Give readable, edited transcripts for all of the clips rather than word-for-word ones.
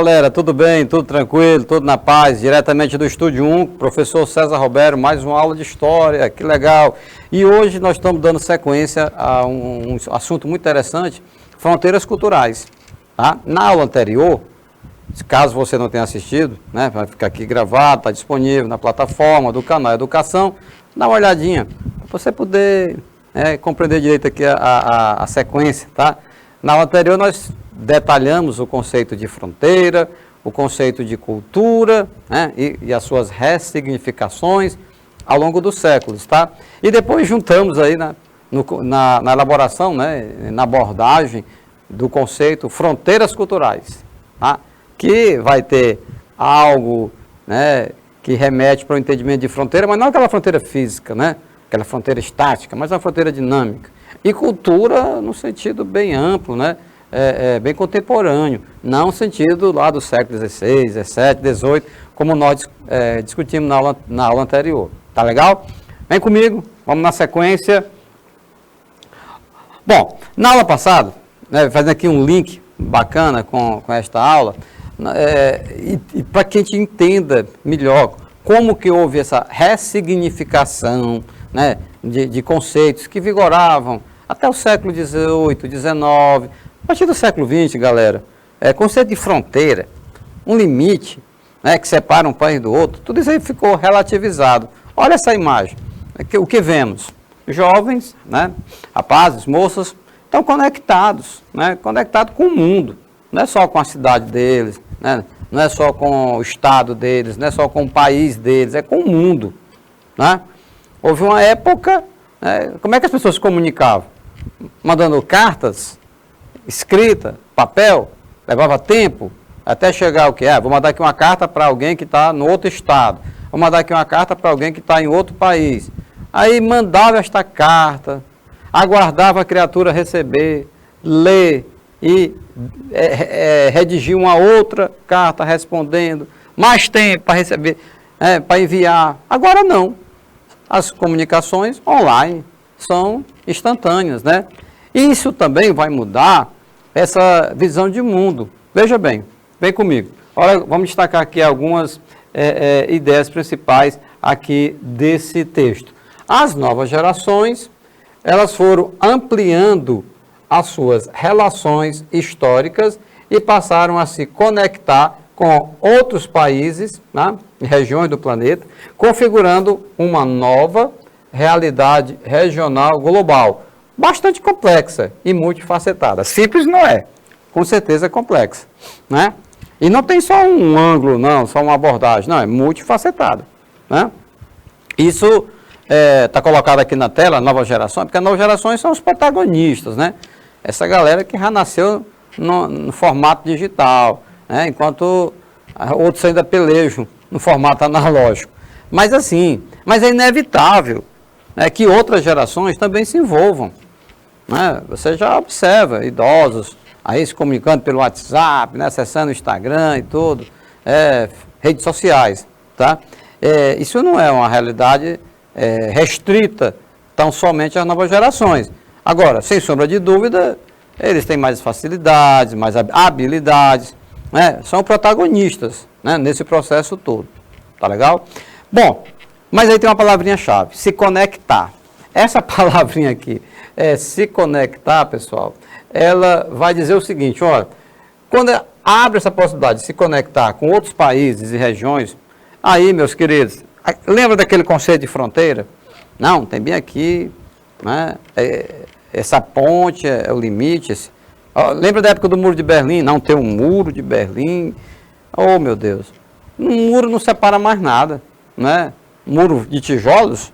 Galera, tudo bem? Tudo tranquilo? Tudo na paz? Diretamente do Estúdio 1, professor César Roberto, mais uma aula de História, que legal! E hoje nós estamos dando sequência a um assunto muito interessante, fronteiras culturais. Tá? Na aula anterior, caso você não tenha assistido, né, vai ficar aqui gravado, está disponível na plataforma do canal Educação, dá uma olhadinha, para você poder compreender direito aqui a sequência, tá? Na aula anterior nós detalhamos o conceito de fronteira, o conceito de cultura, né, e as suas ressignificações ao longo dos séculos, tá? E depois juntamos aí na elaboração, né, na abordagem do conceito fronteiras culturais, tá? Que vai ter algo, né, que remete para o entendimento de fronteira, mas não aquela fronteira física, né, aquela fronteira estática, mas uma fronteira dinâmica. E cultura no sentido bem amplo, né, bem contemporâneo, não no sentido lá do século XVI, XVII, XVIII, como nós discutimos na aula anterior. Tá legal? Vem comigo, vamos na sequência. Bom, na aula passada, né, fazendo aqui um link bacana com esta aula, e para que a gente entenda melhor como que houve essa ressignificação, né, de conceitos que vigoravam até o século XVIII, XIX, a partir do século XX, galera, conceito de fronteira, um limite, né, que separa um país do outro, tudo isso aí ficou relativizado. Olha essa imagem, o que vemos? Jovens, né, rapazes, moças, estão conectados, né, conectados com o mundo, não é só com a cidade deles, né, não é só com o estado deles, não é só com o país deles, é com o mundo, né? Houve uma época, né, como é que as pessoas se comunicavam? Mandando cartas, escrita, papel, levava tempo, até chegar o que? Vou mandar aqui uma carta para alguém que está no outro estado, vou mandar aqui uma carta para alguém que está em outro país. Aí mandava esta carta, aguardava a criatura receber, ler e redigir uma outra carta respondendo, mais tempo para receber, para enviar. Agora não. As comunicações online são instantâneas, né? Isso também vai mudar essa visão de mundo. Veja bem, vem comigo. Olha, vamos destacar aqui algumas ideias principais aqui desse texto. As novas gerações, elas foram ampliando as suas relações históricas e passaram a se conectar com outros países, né, regiões do planeta, configurando uma nova realidade regional global, bastante complexa e multifacetada. Simples não é, com certeza é complexa, né? E não tem só um ângulo, não, só uma abordagem, não, é multifacetada, né? Isso está colocado aqui na tela, nova geração, porque as novas gerações são os protagonistas, né? Essa galera que já nasceu no formato digital, né? Enquanto outros ainda pelejam no formato analógico. Mas assim, é inevitável, né, que outras gerações também se envolvam, né? Você já observa idosos aí se comunicando pelo WhatsApp, né, acessando o Instagram e tudo, redes sociais, tá? Isso não é uma realidade restrita tão somente às novas gerações. Agora, sem sombra de dúvida, eles têm mais facilidades, mais habilidades, né? São protagonistas, né, nesse processo todo. Tá legal? Bom, mas aí tem uma palavrinha-chave, se conectar. Essa palavrinha aqui, se conectar, pessoal, ela vai dizer o seguinte, olha, quando abre essa possibilidade de se conectar com outros países e regiões, aí, meus queridos, lembra daquele conceito de fronteira? Não, tem bem aqui, né, essa ponte é o limite. Lembra da época do Muro de Berlim? Não, tem um Muro de Berlim. Oh, meu Deus. Um muro não separa mais nada, né? Muro de tijolos,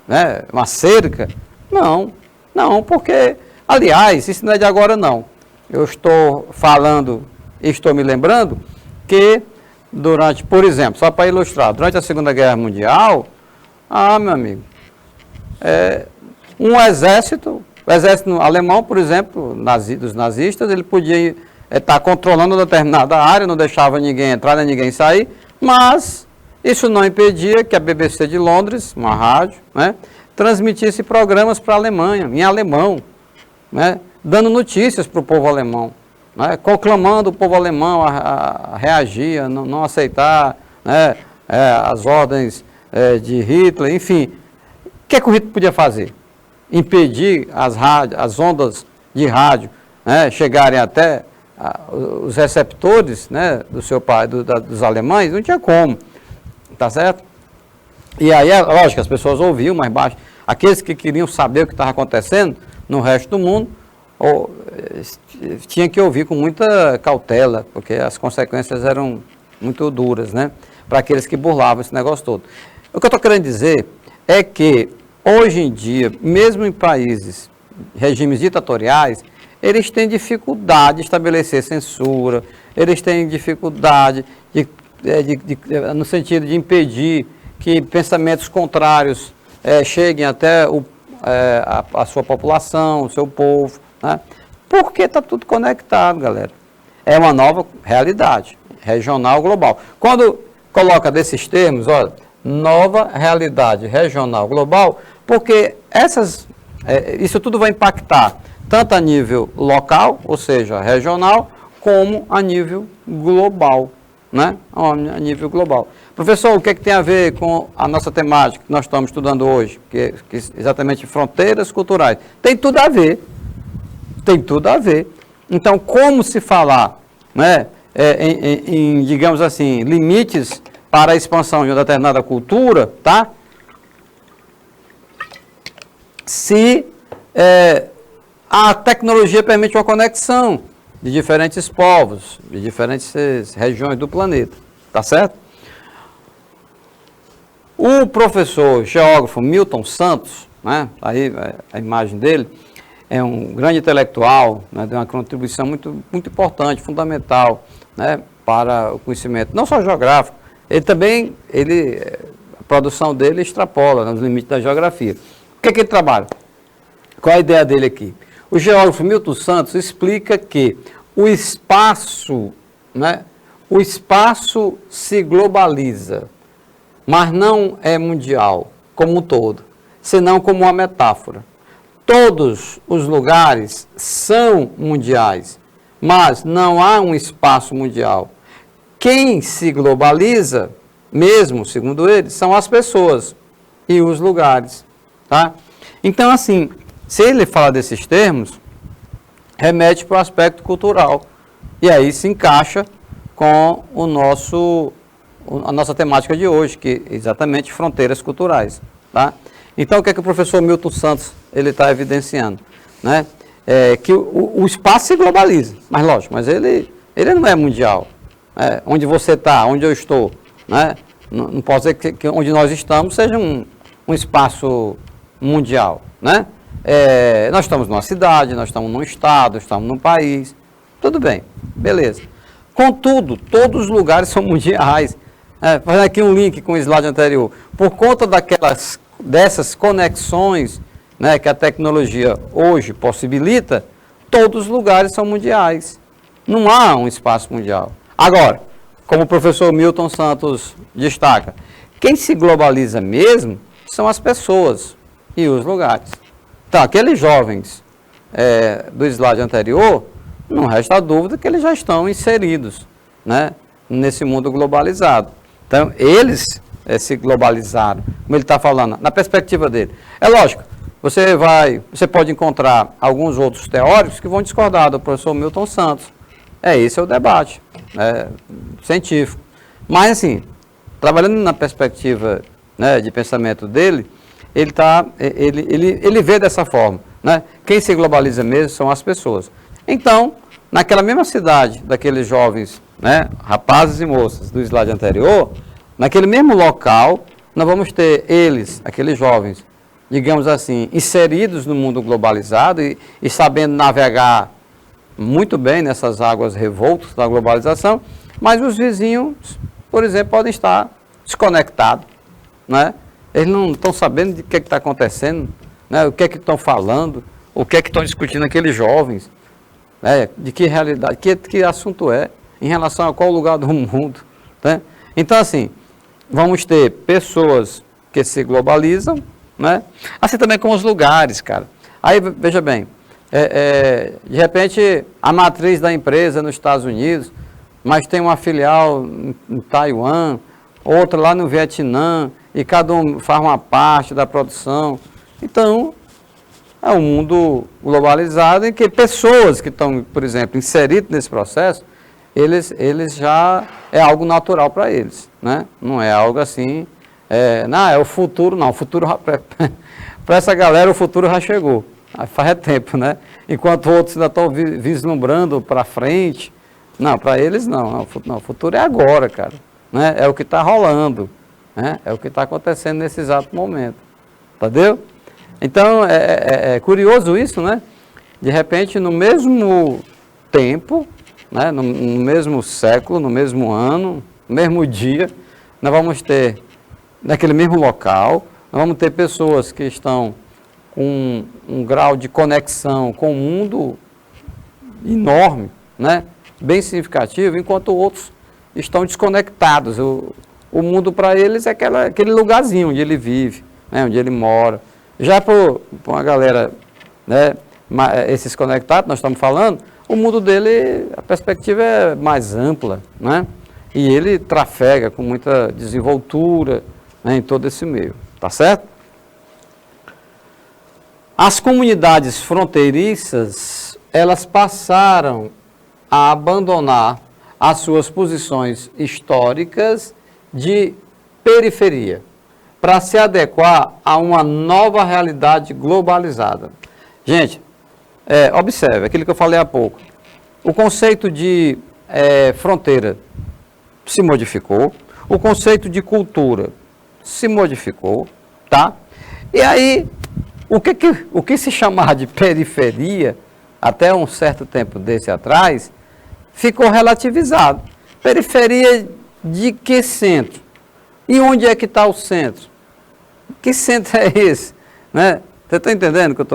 né? Uma cerca. Não, porque, aliás, isso não é de agora, não. Eu estou falando, estou me lembrando que durante, por exemplo, só para ilustrar, durante a Segunda Guerra Mundial, meu amigo, o exército alemão, por exemplo, dos nazistas, ele podia estar controlando determinada área, não deixava ninguém entrar, nem ninguém sair, mas isso não impedia que a BBC de Londres, uma rádio, né, transmitisse programas para a Alemanha, em alemão, né, dando notícias para o povo alemão. né, conclamando o povo alemão a reagir, a não aceitar, né, as ordens de Hitler, enfim. O que o Hitler podia fazer? Impedir as ondas de rádio, né, chegarem até os receptores, né, do seu pai, dos alemães? Não tinha como, tá certo? E aí, lógico, as pessoas ouviam mais baixo. Aqueles que queriam saber o que estava acontecendo no resto do mundo, tinha que ouvir com muita cautela, porque as consequências eram muito duras, né, para aqueles que burlavam esse negócio todo. O que eu estou querendo dizer é que, hoje em dia, mesmo em países, regimes ditatoriais, eles têm dificuldade de estabelecer censura, eles têm dificuldade no sentido de impedir que pensamentos contrários cheguem até a sua população, o seu povo, né? Porque está tudo conectado, galera. É uma nova realidade, regional, global. Quando coloca desses termos, olha, nova realidade regional, global, porque isso tudo vai impactar tanto a nível local, ou seja, regional, como a nível global, né? A nível global. Professor, o que tem a ver com a nossa temática que nós estamos estudando hoje, que exatamente fronteiras culturais? Tem tudo a ver. Tem tudo a ver. Então, como se falar, né, em, digamos assim, limites para a expansão de uma determinada cultura, tá? Se a tecnologia permite uma conexão de diferentes povos, de diferentes regiões do planeta, tá certo? O professor geógrafo Milton Santos, né, aí a imagem dele, é um grande intelectual, né, deu uma contribuição muito, muito importante, fundamental, né, para o conhecimento, não só geográfico, ele também, a produção dele extrapola nos limites da geografia. O que ele trabalha? Qual a ideia dele aqui? O geógrafo Milton Santos explica que o espaço se globaliza, mas não é mundial como um todo, senão como uma metáfora. Todos os lugares são mundiais, mas não há um espaço mundial. Quem se globaliza, mesmo segundo ele, são as pessoas e os lugares, tá? Então, assim, se ele fala desses termos, remete para o aspecto cultural. E aí se encaixa com a nossa temática de hoje, que é exatamente fronteiras culturais, tá? Então, o que é que o professor Milton Santos ele está evidenciando? Né? Que o espaço se globaliza, mas lógico, mas ele não é mundial. Onde você está, onde eu estou, né? Não pode ser que onde nós estamos seja um espaço mundial, né? Nós estamos numa cidade, nós estamos num estado, estamos num país, tudo bem, beleza. Contudo, todos os lugares são mundiais. Fazendo aqui um link com o slide anterior. Por conta dessas conexões, né, que a tecnologia hoje possibilita, todos os lugares são mundiais. Não há um espaço mundial. Agora, como o professor Milton Santos destaca, quem se globaliza mesmo são as pessoas e os lugares. Então, aqueles jovens do slide anterior, não resta dúvida que eles já estão inseridos, né, nesse mundo globalizado. Então, eles se globalizaram, como ele está falando, na perspectiva dele. É lógico, você pode encontrar alguns outros teóricos que vão discordar do professor Milton Santos. Esse é o debate científico. Mas, assim, trabalhando na perspectiva, né, de pensamento dele, ele vê dessa forma, né? Quem se globaliza mesmo são as pessoas. Então, naquela mesma cidade daqueles jovens, né, rapazes e moças do slide anterior, naquele mesmo local, nós vamos ter eles, aqueles jovens, digamos assim, inseridos no mundo globalizado e sabendo navegar muito bem nessas águas revoltas da globalização, mas os vizinhos, por exemplo, podem estar desconectados, né? Eles não estão sabendo de que está acontecendo, né? O que é que estão falando, o que é que estão discutindo aqueles jovens, né? De que realidade, que assunto em relação a qual lugar do mundo, né? Então, assim, vamos ter pessoas que se globalizam, né? Assim também com os lugares, cara. Aí, veja bem, De repente, a matriz da empresa é nos Estados Unidos, mas tem uma filial em Taiwan, outra lá no Vietnã, e cada um faz uma parte da produção. Então, é um mundo globalizado em que pessoas que estão, por exemplo, inseridas nesse processo, eles já é algo natural para eles, né? Não é algo assim, não, é o futuro, não, o futuro, para essa galera o futuro já chegou, faz tempo, né? Enquanto outros ainda estão vislumbrando para frente, não, para eles não, o futuro é agora, cara, né? É o que está rolando, né? É o que está acontecendo nesse exato momento, entendeu? Então, é curioso isso, né? De repente, no mesmo tempo, né? No mesmo século, no mesmo ano, no mesmo dia, nós vamos ter, naquele mesmo local, nós vamos ter pessoas que estão com um grau de conexão com o mundo enorme, né? Bem significativo, enquanto outros estão desconectados. O mundo para eles é aquele lugarzinho onde ele vive, né? Onde ele mora. Já para uma galera, né, esses conectados, nós estamos falando, o mundo dele, a perspectiva é mais ampla, né? E ele trafega com muita desenvoltura, né, em todo esse meio, tá certo? As comunidades fronteiriças, elas passaram a abandonar as suas posições históricas de periferia, para se adequar a uma nova realidade globalizada. Gente, observe, aquilo que eu falei há pouco, o conceito de fronteira se modificou, o conceito de cultura se modificou, tá? E aí, o que se chamava de periferia, até um certo tempo desse atrás, ficou relativizado. Periferia de que centro? E onde é que está o centro? Que centro é esse? Né? Você está entendendo o que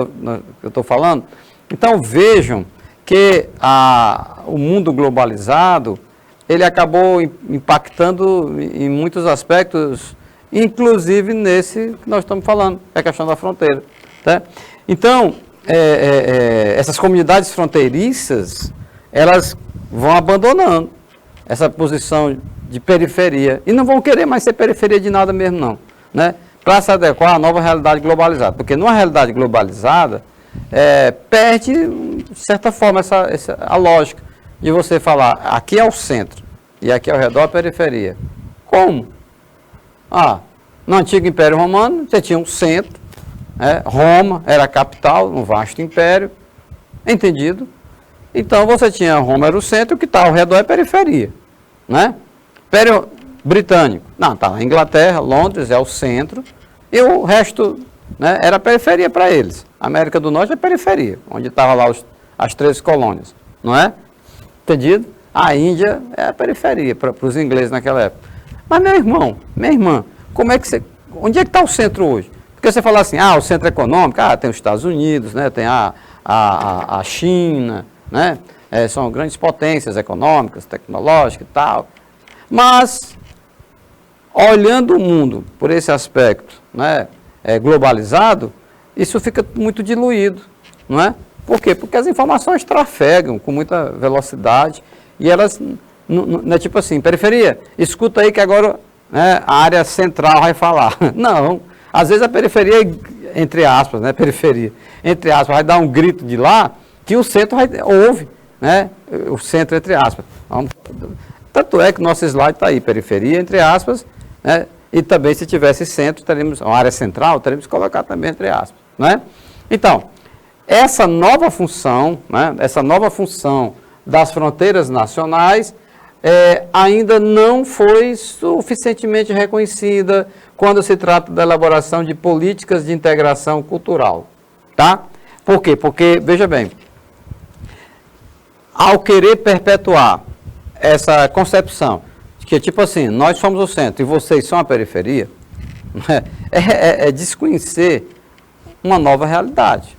eu estou falando? Então vejam que o mundo globalizado, ele acabou impactando em muitos aspectos, inclusive nesse que nós estamos falando, é a questão da fronteira. Tá? Então, essas comunidades fronteiriças, elas vão abandonando essa posição de periferia e não vão querer mais ser periferia de nada mesmo não, né? Para se adequar à nova realidade globalizada, porque numa realidade globalizada perde, de certa forma, a lógica de você falar, aqui é o centro e aqui ao redor a periferia. Como? No antigo Império Romano, você tinha um centro, Roma era a capital, um vasto império, entendido? Então você tinha Roma era o centro, o que está ao redor é periferia, né? Império Britânico, não, tá, a Inglaterra, Londres é o centro, e o resto, né, era periferia para eles. A América do Norte é periferia, onde estavam lá as 13 colônias, não é? Entendido? A Índia é a periferia para os ingleses naquela época. Mas meu irmão, minha irmã, onde é que está o centro hoje? Porque você fala assim, o centro econômico, tem os Estados Unidos, né, tem a China, né, são grandes potências econômicas, tecnológicas e tal. Mas, olhando o mundo por esse aspecto, né, globalizado, isso fica muito diluído, não é? Por quê? Porque as informações trafegam com muita velocidade e elas, não é tipo assim, periferia, escuta aí que agora, né, a área central vai falar. Não, às vezes a periferia, entre aspas, né, periferia, entre aspas, vai dar um grito de lá que o centro ouve, né, o centro, entre aspas. Tanto é que o nosso slide está aí, periferia, entre aspas, né? E também se tivesse centro, teríamos uma área central, teríamos que colocar também entre aspas, né? Então, essa nova função, né, essa nova função das fronteiras nacionais ainda não foi suficientemente reconhecida quando se trata da elaboração de políticas de integração cultural, tá? Por quê? Porque, veja bem, ao querer perpetuar essa concepção de que, tipo assim, nós somos o centro e vocês são a periferia, é desconhecer uma nova realidade,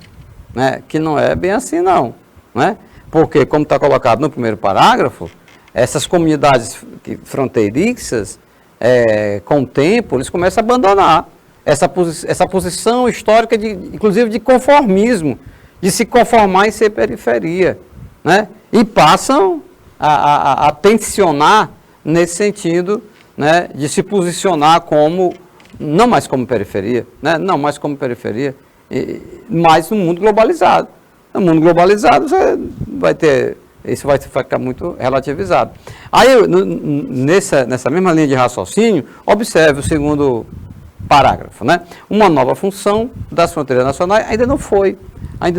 né? Que não é bem assim, não, né? Porque, como está colocado no primeiro parágrafo, essas comunidades fronteiriças, com o tempo, eles começam a abandonar essa posição histórica, inclusive de conformismo, de se conformar em ser periferia, né? E passam a tensionar nesse sentido, né, de se posicionar como, não mais como periferia, né? Não mais como periferia, mas no mundo globalizado. No mundo globalizado você vai ter, isso vai ficar muito relativizado. Aí, nessa mesma linha de raciocínio, observe o segundo parágrafo, né? Uma nova função das fronteiras nacionais ainda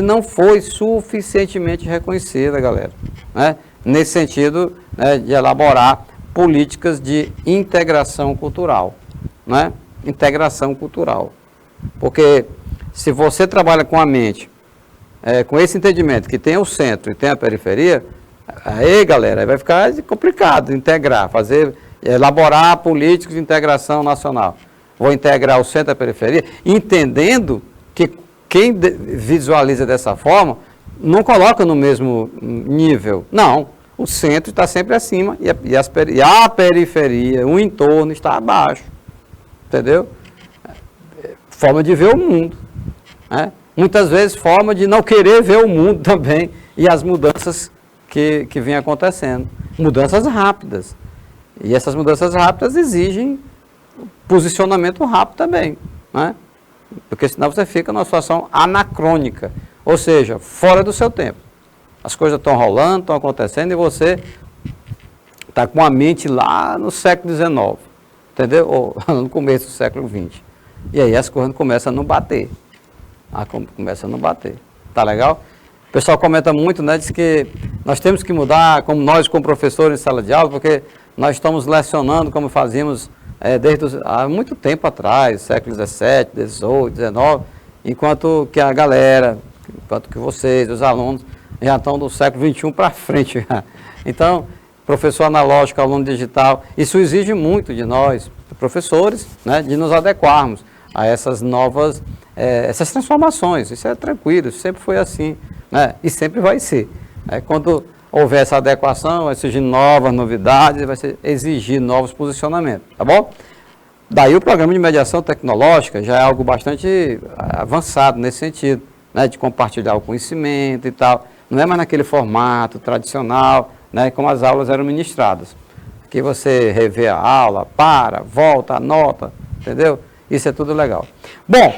não foi suficientemente reconhecida, galera, né? Nesse sentido, né, de elaborar políticas de integração cultural, né? Integração cultural. Porque se você trabalha com a mente, com esse entendimento que tem o centro e tem a periferia, aí, galera, aí vai ficar complicado integrar, elaborar políticas de integração nacional. Vou integrar o centro e a periferia, entendendo que quem visualiza dessa forma não coloca no mesmo nível. Não, o centro está sempre acima e a periferia, o entorno está abaixo. Entendeu? Forma de ver o mundo, né? Muitas vezes forma de não querer ver o mundo também e as mudanças que vêm acontecendo. Mudanças rápidas. E essas mudanças rápidas exigem posicionamento rápido também, né? Porque senão você fica numa situação anacrônica, ou seja, fora do seu tempo. As coisas estão rolando, estão acontecendo e você está com a mente lá no século XIX, entendeu? Ou no começo do século XX. E aí as coisas começam a não bater. Começa a não bater. Tá legal? O pessoal comenta muito, né? Diz que nós temos que mudar, como nós, como professores em sala de aula, porque nós estamos lecionando como fazíamos há muito tempo atrás, século XVII, XVIII, XIX, enquanto que a galera, enquanto que vocês, os alunos, já estão do século XXI para frente. Então, professor analógico, aluno digital, isso exige muito de nós, professores, né? De nos adequarmos a essas novas, essas transformações. Isso é tranquilo, isso sempre foi assim, né? E sempre vai ser. Quando houver essa adequação, vai surgir novas novidades, vai exigir novos posicionamentos, tá bom? Daí o programa de mediação tecnológica já é algo bastante avançado nesse sentido, né? De compartilhar o conhecimento e tal. Não é mais naquele formato tradicional, né? Como as aulas eram ministradas. Aqui você revê a aula, volta, anota, entendeu? Isso é tudo legal. Bom,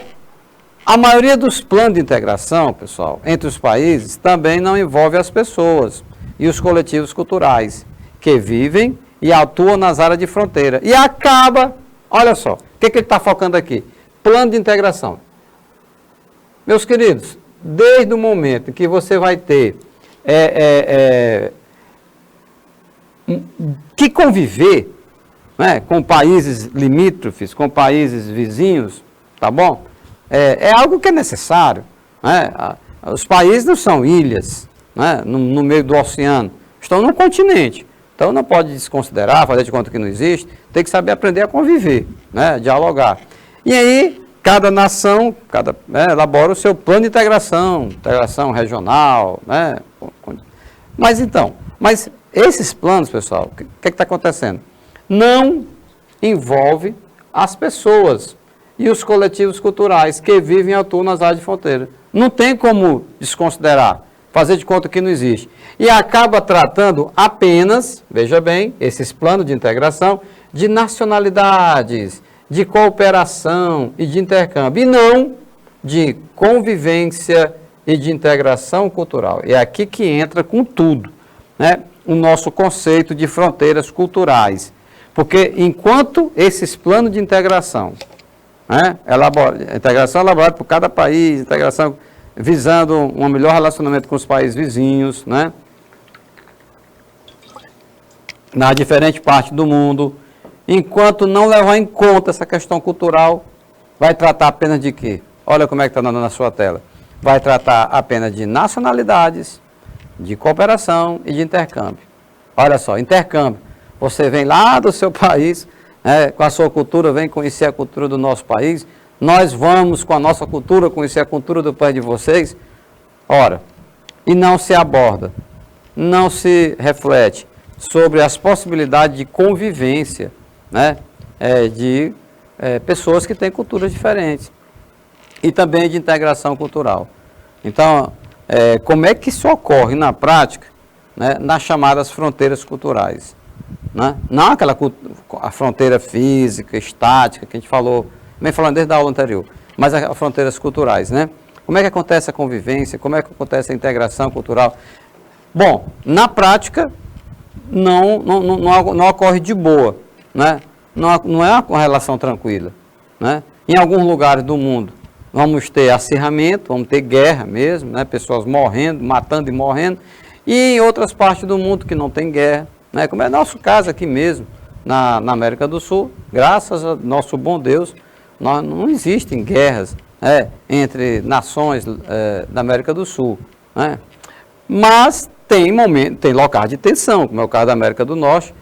a maioria dos planos de integração, pessoal, entre os países, também não envolve as pessoas e os coletivos culturais que vivem e atuam nas áreas de fronteira. E acaba, olha só, o que ele está focando aqui? Plano de integração. Meus queridos, desde o momento que você vai ter que conviver, né, com países limítrofes, com países vizinhos, tá bom? É algo que é necessário, né? Os países não são ilhas, né, no meio do oceano, estão num continente. Então não pode desconsiderar, fazer de conta que não existe, tem que saber aprender a conviver, né, dialogar. E aí, cada nação elabora o seu plano de integração regional, né? Mas esses planos, pessoal, o que está acontecendo? Não envolve as pessoas e os coletivos culturais que vivem e atuam nas áreas de fronteira. Não tem como desconsiderar, fazer de conta que não existe. E acaba tratando apenas, veja bem, esses planos de integração, de nacionalidades, de cooperação e de intercâmbio, e não de convivência e de integração cultural. É aqui que entra com tudo, né, o nosso conceito de fronteiras culturais. Porque enquanto esses planos de integração, né, integração elaborada por cada país, integração visando um melhor relacionamento com os países vizinhos, né, na diferente parte do mundo, enquanto não levar em conta essa questão cultural, vai tratar apenas de quê? Olha como é que está na sua tela. Vai tratar apenas de nacionalidades, de cooperação e de intercâmbio. Olha só, intercâmbio. Você vem lá do seu país, né, com a sua cultura, vem conhecer a cultura do nosso país. Nós vamos, com a nossa cultura, conhecer a cultura do país de vocês. Ora, e não se aborda, não se reflete sobre as possibilidades de convivência, né, de pessoas que têm culturas diferentes. E também de integração cultural. Então, como é que isso ocorre na prática, né, nas chamadas fronteiras culturais. Né? Não a fronteira física, estática, que a gente falou, vem falando desde a aula anterior, mas as fronteiras culturais. Né? Como é que acontece a convivência, como é que acontece a integração cultural? Bom, na prática, não ocorre de boa, né? Não é uma relação tranquila. Né? Em alguns lugares do mundo, vamos ter acirramento, vamos ter guerra mesmo, né? Pessoas morrendo, matando e morrendo, e em outras partes do mundo que não tem guerra, né? Como é nosso caso aqui mesmo, na América do Sul, graças ao nosso bom Deus, não existem guerras entre nações da América do Sul. Né? Mas tem locais de tensão, como é o caso da América do Norte,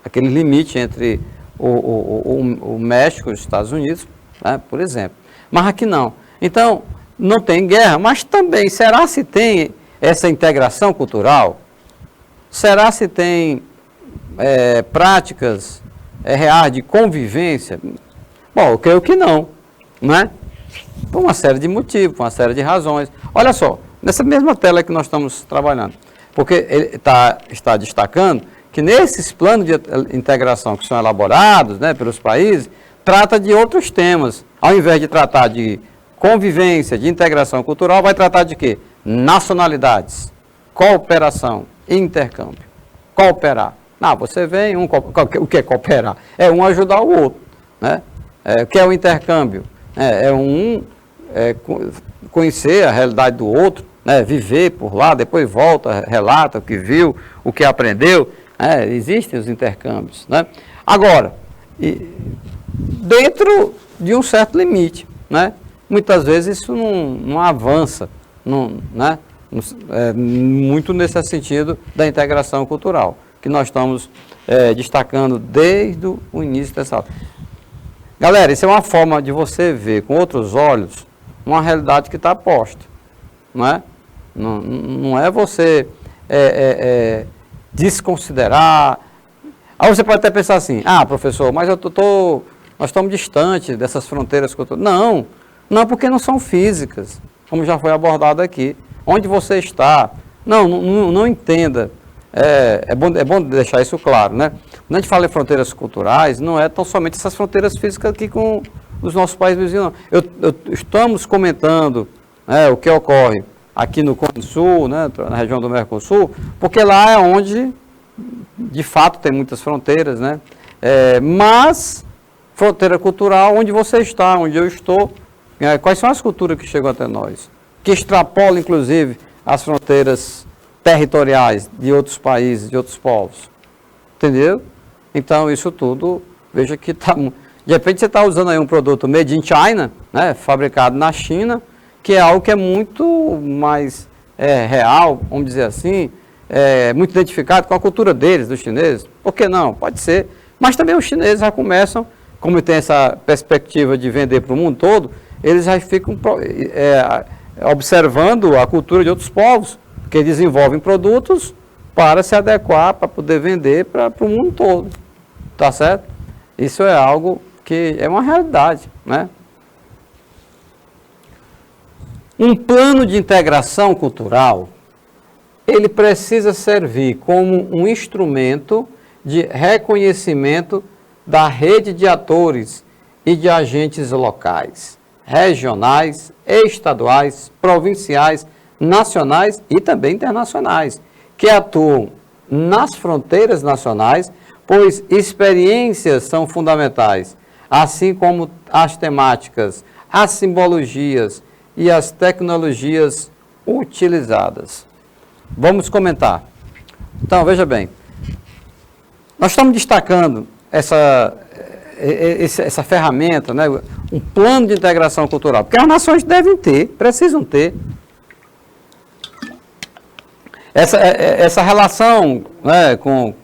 aquele limite entre o México e os Estados Unidos, né, por exemplo. Mas aqui não. Então, não tem guerra, mas também, será se tem essa integração cultural? Será se tem práticas reais de convivência? Bom, eu creio que não, né? Por uma série de motivos, por uma série de razões. Olha só, nessa mesma tela que nós estamos trabalhando, porque ele está destacando que nesses planos de integração que são elaborados, né, pelos países, trata de outros temas. Ao invés de tratar de convivência, de integração cultural, vai tratar de quê? Nacionalidades, cooperação, intercâmbio. Cooperar. Não, você vem, o que é cooperar? É um ajudar o outro. Né? O que é o intercâmbio? Conhecer a realidade do outro, né? Viver por lá, depois volta, relata o que viu, o que aprendeu. Existem os intercâmbios. Né? Agora, dentro de um certo limite, né? Muitas vezes isso não avança, né? Muito nesse sentido da integração cultural, que nós estamos destacando desde o início dessa aula. Galera, isso é uma forma de você ver com outros olhos uma realidade que está posta. Não é? Não é você desconsiderar. Aí você pode até pensar assim, professor, mas nós estamos distantes dessas fronteiras culturais. Não, porque não são físicas, como já foi abordado aqui. Onde você está? Não entenda. É bom deixar isso claro, né? Quando a gente fala em fronteiras culturais, não é tão somente essas fronteiras físicas aqui com os nossos países vizinhos, não. Estamos comentando o que ocorre aqui no Cone Sul, né, na região do Mercosul, porque lá é onde, de fato, tem muitas fronteiras, né? Mas, fronteira cultural, onde você está, onde eu estou, quais são as culturas que chegam até nós? Que extrapolam, inclusive, as fronteiras territoriais de outros países, de outros povos. Entendeu? Então, isso tudo, veja que está... De repente, você está usando aí um produto made in China, né, fabricado na China, que é algo que é muito mais real, vamos dizer assim, muito identificado com a cultura deles, dos chineses. Por que não? Pode ser. Mas também os chineses já começam, como tem essa perspectiva de vender para o mundo todo, eles já ficam observando a cultura de outros povos, que desenvolvem produtos para se adequar, para poder vender para o mundo todo. Tá certo? Isso é algo que é uma realidade, né? Um plano de integração cultural, ele precisa servir como um instrumento de reconhecimento da rede de atores e de agentes locais, regionais, estaduais, provinciais, nacionais e também internacionais, que atuam nas fronteiras nacionais, pois experiências são fundamentais, assim como as temáticas, as simbologias e as tecnologias utilizadas. Vamos comentar. Então, veja bem, nós estamos destacando essa ferramenta, né, um plano de integração cultural, porque as nações devem ter, precisam ter, essa relação, né, com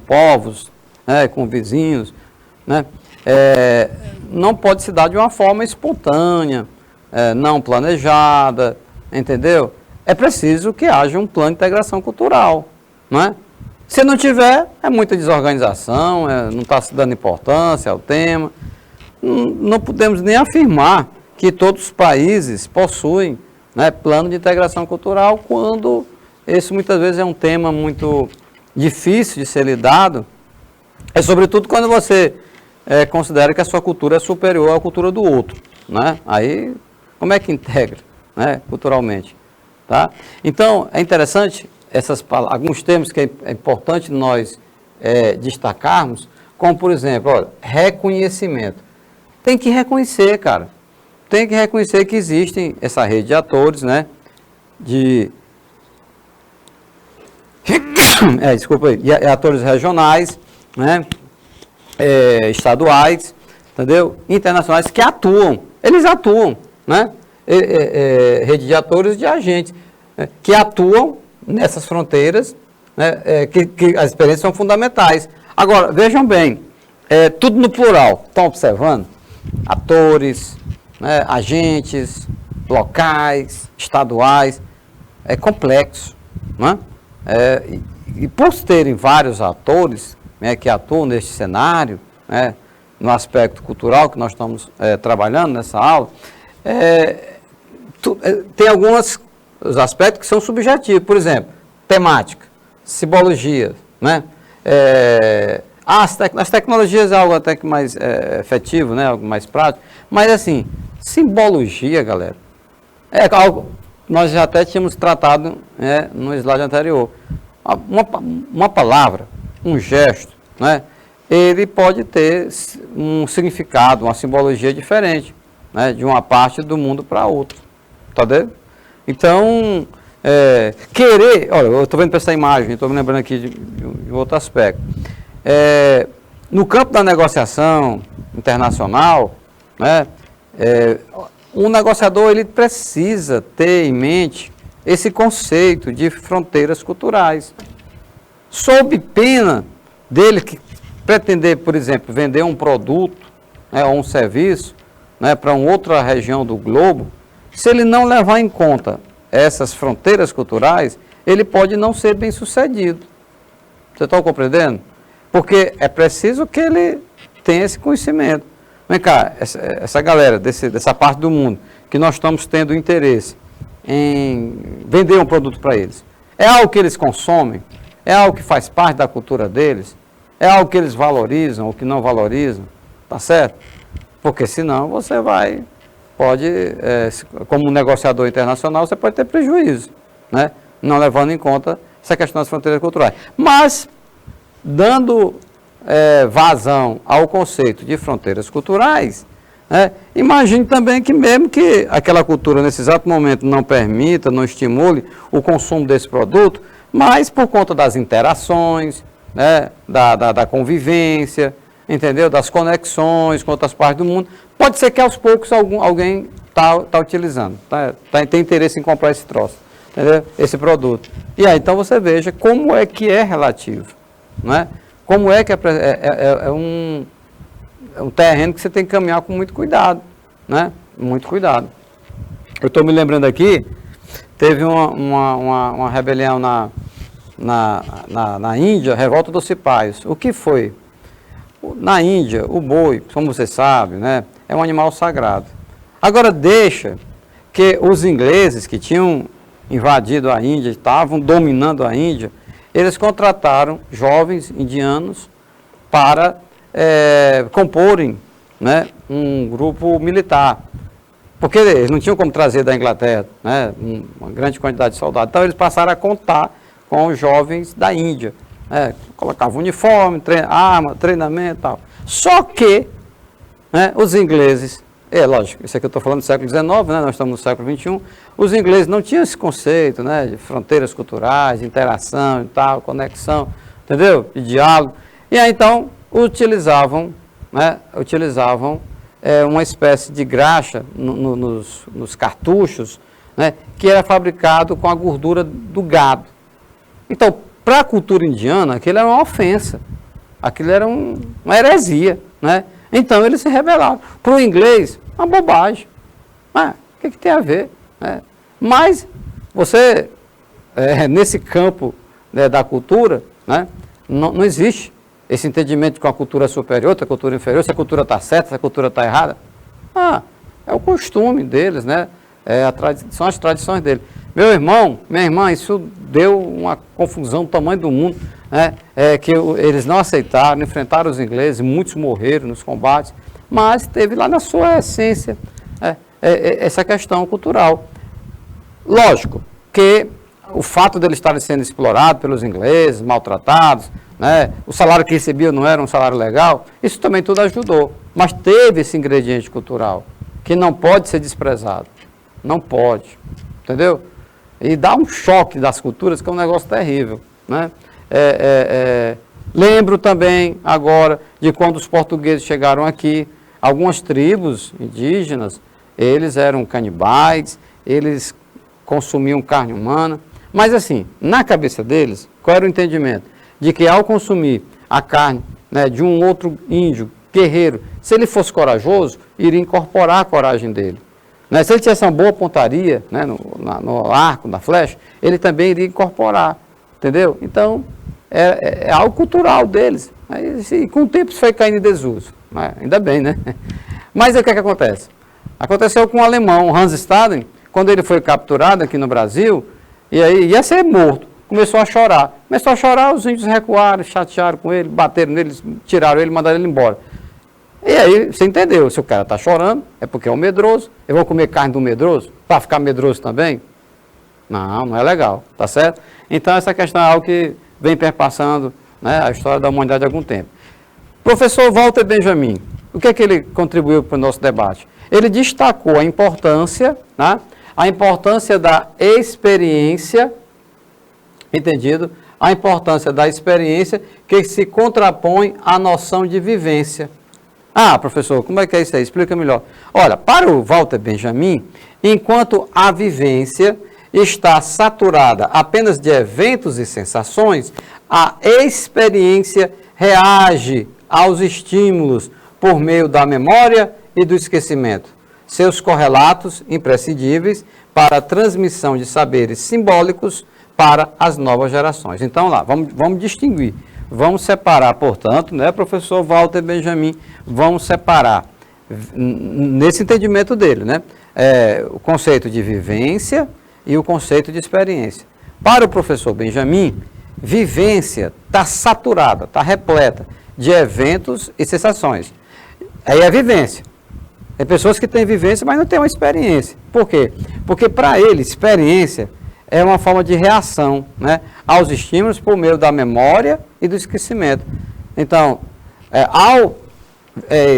povos, né, com vizinhos, né, não pode se dar de uma forma espontânea, não planejada, entendeu? É preciso que haja um plano de integração cultural, não é? Se não tiver, é muita desorganização, não está se dando importância ao tema. Não podemos nem afirmar que todos os países possuem né, plano de integração cultural, quando esse muitas vezes é um tema muito difícil de ser lidado, é sobretudo quando você considera que a sua cultura é superior à cultura do outro, né? Aí, como é que integra, né, culturalmente? Tá? Então, é interessante alguns termos que é importante nós destacarmos, como, por exemplo, olha, reconhecimento. Tem que reconhecer, cara. Tem que reconhecer que existem essa rede de atores, né? Desculpa aí. E atores regionais, né? Estaduais, entendeu? Internacionais que atuam. Eles atuam, né? Rede de atores e de agentes que atuam nessas fronteiras, né? Que as experiências são fundamentais. Agora, vejam bem, tudo no plural. Estão observando? Atores, né, agentes, locais, estaduais, é complexo, né? E por terem vários atores, né, que atuam neste cenário, né, no aspecto cultural que nós estamos trabalhando nessa aula, tem alguns aspectos que são subjetivos, por exemplo, temática, simbologia, né? As tecnologias é algo até que mais efetivo, né? Algo mais prático, mas assim, simbologia, galera, é algo nós já até tínhamos tratado no slide anterior. Uma palavra, um gesto, né? Ele pode ter um significado, uma simbologia diferente, né? De uma parte do mundo para outra, tá vendo? Então, olha, eu estou vendo para essa imagem, estou me lembrando aqui de outro aspecto. No campo da negociação internacional, né, um negociador ele precisa ter em mente esse conceito de fronteiras culturais, sob pena dele que pretender, por exemplo, vender um produto, né, ou um serviço, né, para uma outra região do globo. Se ele não levar em conta essas fronteiras culturais, ele pode não ser bem sucedido. Você está compreendendo? Porque é preciso que ele tenha esse conhecimento. Vem cá, essa galera dessa parte do mundo, que nós estamos tendo interesse em vender um produto para eles, é algo que eles consomem? É algo que faz parte da cultura deles? É algo que eles valorizam ou que não valorizam? Tá certo? Porque senão você pode, como negociador internacional, você pode ter prejuízo, né? Não levando em conta essa questão das fronteiras culturais. Mas, dando vazão ao conceito de fronteiras culturais, imagine também que mesmo que aquela cultura nesse exato momento não permita, não estimule o consumo desse produto, mas por conta das interações, né, da convivência, entendeu? Das conexões com outras partes do mundo, pode ser que aos poucos alguém está utilizando, tem interesse em comprar esse troço, entendeu? Esse produto. E aí então você veja como é que é relativo, né? Como é que é um terreno que você tem que caminhar com muito cuidado, né? Muito cuidado. Eu estou me lembrando aqui, teve uma rebelião na Índia, revolta dos cipaios. O que foi? Na Índia, o boi, como você sabe, né, é um animal sagrado. Agora deixa que os ingleses que tinham invadido a Índia, estavam dominando a Índia, eles contrataram jovens indianos para comporem, né, um grupo militar. Porque eles não tinham como trazer da Inglaterra, né, uma grande quantidade de soldados. Então eles passaram a contar com os jovens da Índia. Colocavam uniforme, arma, treinamento e tal. Só que, né, os ingleses, lógico, isso aqui eu estou falando do século XIX, né, nós estamos no século XXI, os ingleses não tinham esse conceito, né, de fronteiras culturais, de interação e tal, conexão, entendeu? De diálogo. E aí então utilizavam uma espécie de graxa nos cartuchos, né, que era fabricado com a gordura do gado. Então, para a cultura indiana, aquilo era uma ofensa, aquilo era uma heresia, né? Então eles se rebelaram. Para o inglês, uma bobagem. O que tem a ver? Né? Mas você, nesse campo, né, da cultura, né, não existe esse entendimento de que uma cultura é superior, outra cultura inferior, se a cultura está certa, se a cultura está errada. É o costume deles, né? São as tradições dele. Meu irmão, minha irmã, isso deu uma confusão do tamanho do mundo, né? Que eles não aceitaram, enfrentaram os ingleses, muitos morreram nos combates, mas teve lá na sua essência essa questão cultural. Lógico que o fato deles estarem sendo explorados pelos ingleses, maltratados, né? O salário que recebiam não era um salário legal, isso também tudo ajudou. Mas teve esse ingrediente cultural, que não pode ser desprezado. Não pode, entendeu? E dá um choque das culturas, que é um negócio terrível, né? Lembro também agora de quando os portugueses chegaram aqui, algumas tribos indígenas, eles eram canibais, eles consumiam carne humana, mas assim, na cabeça deles, qual era o entendimento? De que ao consumir a carne, né, de um outro índio, guerreiro, se ele fosse corajoso, iria incorporar a coragem dele. Né? Se ele tivesse uma boa pontaria, né, no arco, na flecha, ele também iria incorporar, entendeu? Então, é algo cultural deles. E com o tempo isso foi caindo em desuso. Ainda bem, né? Mas o que acontece? Aconteceu com o alemão Hans Staden, quando ele foi capturado aqui no Brasil, e aí ia ser morto, começou a chorar. Começou a chorar, os índios recuaram, chatearam com ele, bateram nele, tiraram ele, mandaram ele embora. E aí você entendeu, se o cara está chorando, é porque é um medroso, eu vou comer carne do medroso, para ficar medroso também? Não, não é legal, tá certo? Então essa questão é algo que vem perpassando, né, a história da humanidade há algum tempo. Professor Walter Benjamin, o que é que ele contribuiu para o nosso debate? Ele destacou a importância, né, a importância da experiência, entendido? A importância da experiência que se contrapõe à noção de vivência. Ah, professor, como é que é isso aí? Explica melhor. Olha, para o Walter Benjamin, enquanto a vivência está saturada apenas de eventos e sensações, a experiência reage aos estímulos por meio da memória e do esquecimento, seus correlatos imprescindíveis para a transmissão de saberes simbólicos para as novas gerações. Então, lá, vamos distinguir, vamos separar, portanto, né, professor Walter Benjamin, vamos separar, nesse entendimento dele, né, o conceito de vivência e o conceito de experiência. Para o professor Benjamin, vivência está saturada, está repleta de eventos e sensações. Aí é vivência. Tem pessoas que têm vivência, mas não têm uma experiência. Por quê? Porque para ele, experiência é uma forma de reação, né, aos estímulos por meio da memória e do esquecimento. Então, ao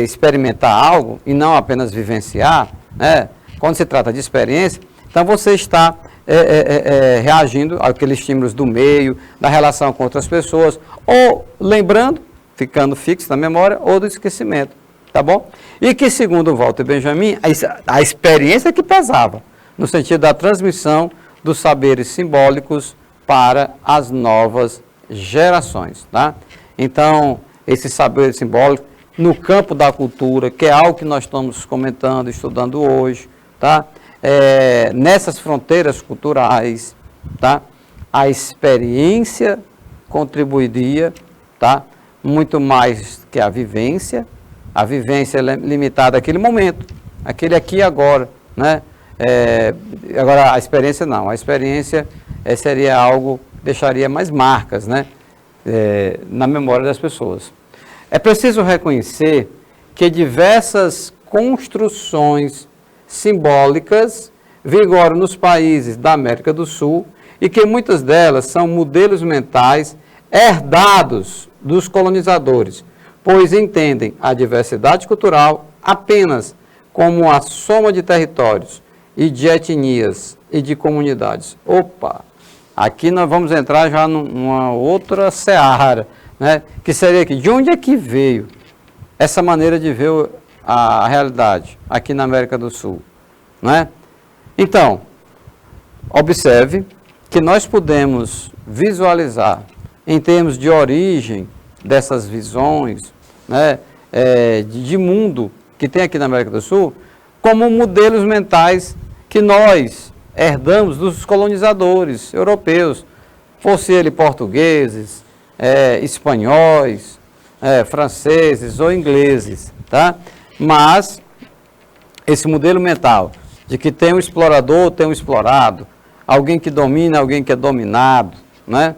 experimentar algo e não apenas vivenciar, né, quando se trata de experiência, então você está reagindo àqueles estímulos do meio, da relação com outras pessoas, ou lembrando, ficando fixo na memória, ou do esquecimento, tá bom? E que, segundo Walter Benjamin, a experiência que pesava, no sentido da transmissão dos saberes simbólicos para as novas gerações, tá? Então, esse saber simbólico no campo da cultura, que é algo que nós estamos comentando, estudando hoje, tá? Nessas fronteiras culturais, tá? A experiência contribuiria, tá? Muito mais que a vivência é limitada àquele momento, aquele aqui e agora, né? Agora, a experiência não, a experiência seria algo que deixaria mais marcas, né? Na memória das pessoas. É preciso reconhecer que diversas construções simbólicas vigoram nos países da América do Sul e que muitas delas são modelos mentais herdados dos colonizadores, pois entendem a diversidade cultural apenas como a soma de territórios e de etnias e de comunidades. Opa! Aqui nós vamos entrar já numa outra seara, né? Que seria aqui, de onde é que veio essa maneira de ver a realidade aqui na América do Sul, né? Então, observe que nós podemos visualizar em termos de origem dessas visões, né, de mundo que tem aqui na América do Sul, como modelos mentais que nós herdamos dos colonizadores europeus, fosse ele portugueses, espanhóis, franceses ou ingleses, tá? Mas esse modelo mental de que tem um explorador, tem um explorado, alguém que domina, alguém que é dominado, né?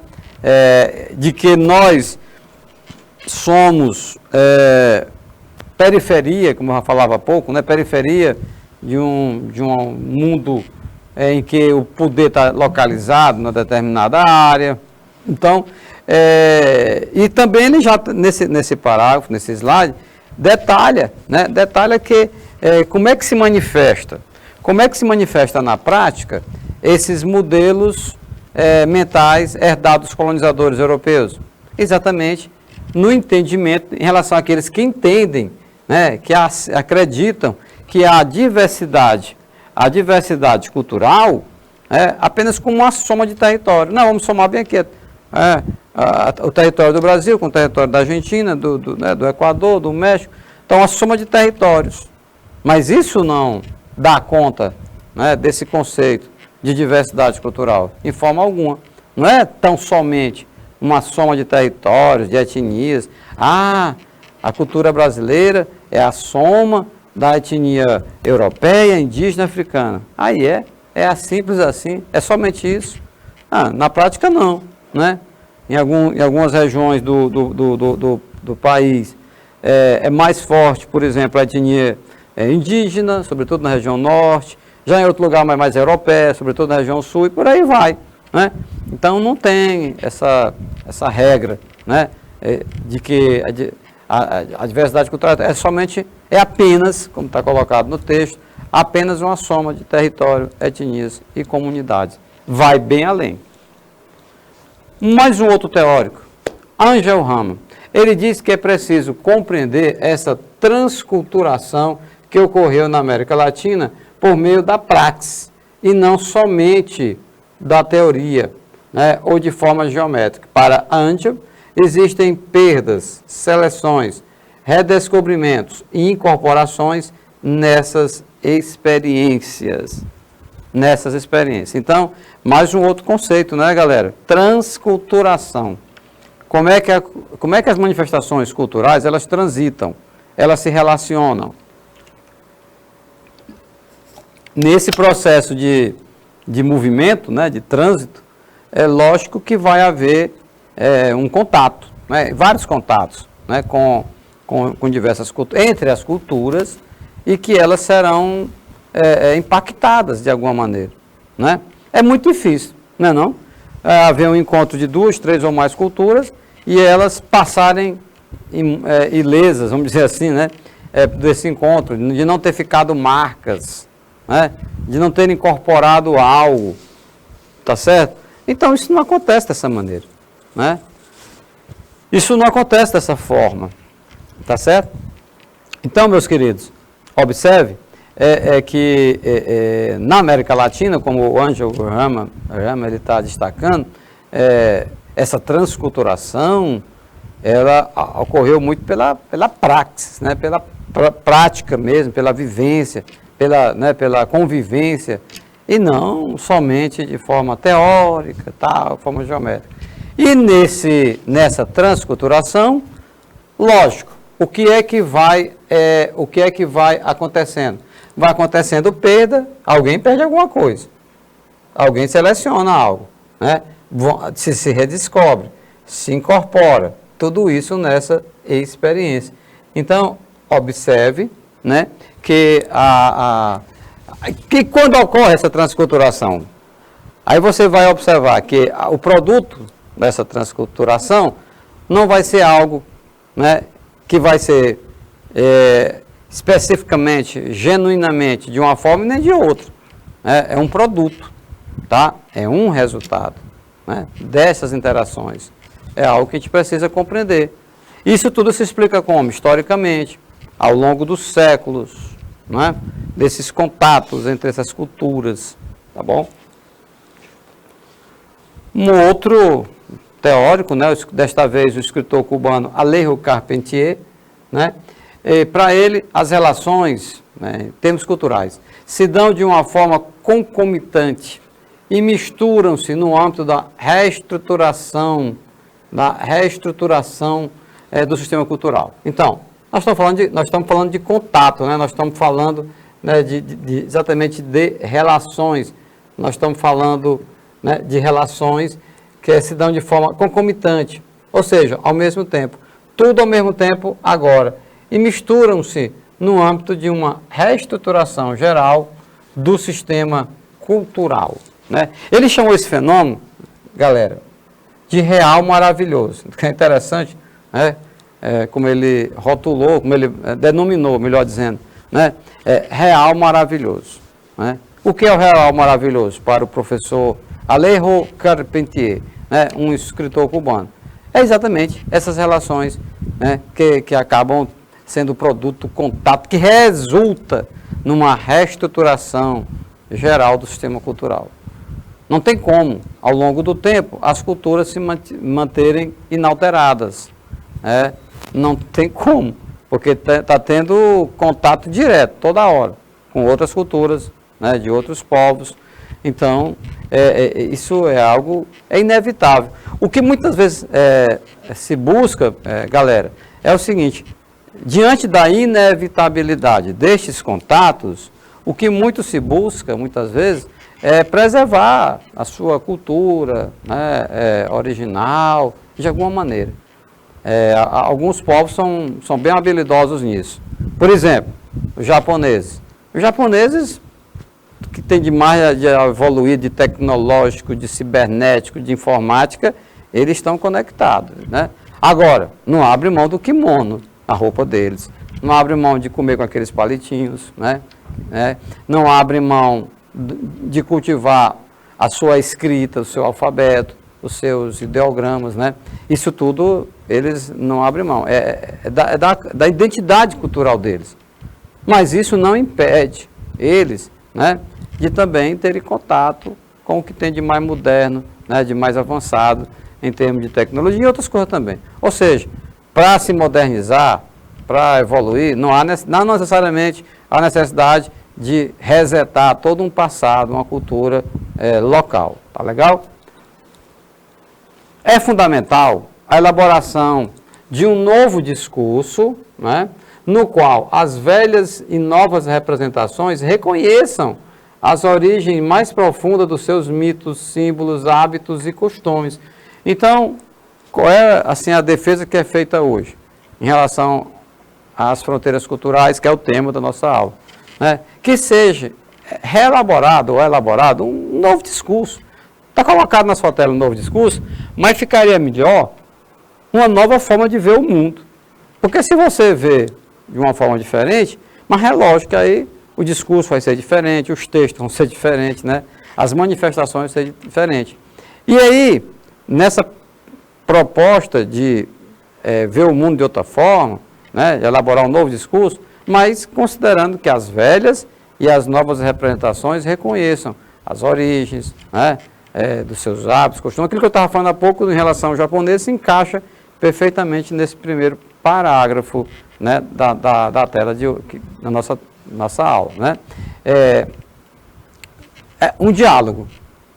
De que nós somos periferia, como eu já falava há pouco, né? Periferia de um mundo em que o poder está localizado numa determinada área. Então, e também ele já, nesse parágrafo, nesse slide, detalha que como é que se manifesta. Como é que se manifesta na prática esses modelos mentais herdados dos colonizadores europeus? Exatamente no entendimento em relação àqueles que entendem, né, que acreditam que a diversidade cultural apenas como uma soma de território. Não, vamos somar bem aqui o território do Brasil com o território da Argentina, do Equador, do México. Então, uma soma de territórios. Mas isso não dá conta, né, desse conceito de diversidade cultural, em forma alguma. Não é tão somente uma soma de territórios, de etnias. A cultura brasileira é a soma da etnia europeia, indígena, africana. Aí é simples assim, é somente isso. Na prática não, né? Em algumas regiões do país é mais forte, por exemplo, a etnia indígena, sobretudo na região norte, já em outro lugar mais europeia, sobretudo na região sul, e por aí vai, né? Então não tem essa regra, né, de que a diversidade cultural é apenas, como está colocado no texto, apenas uma soma de território, etnias e comunidades. Vai bem além. Mais um outro teórico, Angel Rama, ele diz que é preciso compreender essa transculturação que ocorreu na América Latina por meio da praxis e não somente da teoria, né, ou de forma geométrica. Para Angel, existem perdas, seleções, redescobrimentos e incorporações nessas experiências. Então, mais um outro conceito, né, galera? Transculturação. Como é que as manifestações culturais, elas transitam, elas se relacionam? Nesse processo de movimento, né, de trânsito, é lógico que vai haver um contato, né, vários contatos, né, com diversas culturas, entre as culturas, e que elas serão impactadas de alguma maneira, né? É muito difícil, não é não? Haver um encontro de 2, 3 ou mais culturas e elas passarem ilesas, vamos dizer assim, né? Desse encontro, de não ter ficado marcas, né? De não ter incorporado algo, tá certo? Então isso não acontece dessa maneira, né? Isso não acontece dessa forma, tá certo? Então, meus queridos, observe que na América Latina, como o Angel Rama ele está destacando, essa transculturação, ela ocorreu muito pela praxis, né, pela prática mesmo, pela vivência, pela convivência, e não somente de forma teórica, forma geométrica. E nessa transculturação, lógico, o que é que vai acontecendo? Vai acontecendo perda, alguém perde alguma coisa, alguém seleciona algo, né? Se redescobre, se incorpora, tudo isso nessa experiência. Então, observe, né, que quando ocorre essa transculturação, aí você vai observar que o produto dessa transculturação não vai ser algo, né, que vai ser especificamente, genuinamente, de uma forma e nem de outra. É um produto, tá? É um resultado, né, dessas interações. É algo que a gente precisa compreender. Isso tudo se explica como? Historicamente, ao longo dos séculos, né, desses contatos entre essas culturas, tá bom? Um outro teórico, né, desta vez o escritor cubano Alejo Carpentier, né, para ele as relações, né, em termos culturais, se dão de uma forma concomitante e misturam-se no âmbito da reestruturação do sistema cultural. Então, nós estamos falando de contato, né, nós estamos falando né, exatamente de relações. Nós estamos falando, né, de relações que se dão de forma concomitante, ou seja, ao mesmo tempo. Tudo ao mesmo tempo agora. E misturam-se no âmbito de uma reestruturação geral do sistema cultural, né? Ele chamou esse fenômeno, galera, de real maravilhoso. Que é interessante, né? Como ele rotulou, como ele denominou, melhor dizendo, né? Real maravilhoso, né? O que é o real maravilhoso para o professor Alejo Carpentier, né? Um escritor cubano? É exatamente essas relações, né? que acabam sendo produto do contato, que resulta numa reestruturação geral do sistema cultural. Não tem como, ao longo do tempo, as culturas se manterem inalteradas. Né? Não tem como, porque está tendo contato direto, toda hora, com outras culturas, né, de outros povos. Então, isso é algo inevitável. O que muitas vezes se busca, galera, é o seguinte: diante da inevitabilidade destes contatos, o que muito se busca, muitas vezes, é preservar a sua cultura, né, original, de alguma maneira. Alguns povos são bem habilidosos nisso. Por exemplo, os japoneses. Os japoneses, que tem demais de evoluir, de tecnológico, de cibernético, de informática, eles estão conectados, né? Agora, não abre mão do kimono, a roupa deles. Não abre mão de comer com aqueles palitinhos, né? Não abre mão de cultivar a sua escrita, o seu alfabeto, os seus ideogramas, né? Isso tudo eles não abrem mão. Da identidade cultural deles. Mas isso não impede eles, né, de também terem contato com o que tem de mais moderno, né, de mais avançado em termos de tecnologia e outras coisas também. Ou seja, para se modernizar, para evoluir, não necessariamente há necessidade de resetar todo um passado, uma cultura local. Tá legal? É fundamental a elaboração de um novo discurso, né, no qual as velhas e novas representações reconheçam as origens mais profundas dos seus mitos, símbolos, hábitos e costumes. Então, qual é assim, a defesa que é feita hoje em relação às fronteiras culturais, que é o tema da nossa aula? Né? Que seja reelaborado ou elaborado um novo discurso. Está colocado na sua tela um novo discurso, mas ficaria melhor uma nova forma de ver o mundo. Porque se você vê de uma forma diferente, mas é lógico que aí o discurso vai ser diferente, os textos vão ser diferentes, né? As manifestações vão ser diferentes. E aí, nessa proposta de ver o mundo de outra forma, né, de elaborar um novo discurso, mas considerando que as velhas e as novas representações reconheçam as origens, né, dos seus hábitos, costumes. Aquilo que eu estava falando há pouco em relação ao japonês se encaixa perfeitamente nesse primeiro parágrafo, né, da tela da nossa aula. Né? Um diálogo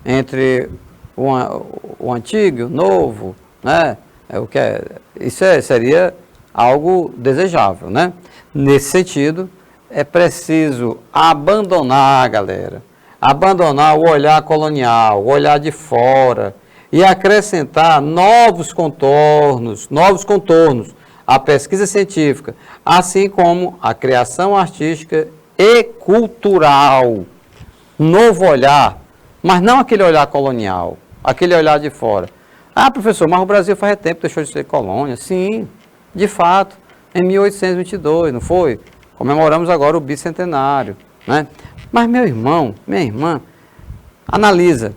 entre o antigo e o novo, né? Isso seria algo desejável. Né? Nesse sentido, é preciso abandonar, galera, o olhar colonial, o olhar de fora, e acrescentar novos contornos à pesquisa científica, assim como a criação artística e cultural. Novo olhar, mas não aquele olhar colonial, aquele olhar de fora. Ah, professor, mas o Brasil faz tempo deixou de ser colônia. Sim, de fato, em 1822, não foi? Comemoramos agora o bicentenário, né? Mas meu irmão, minha irmã, analisa,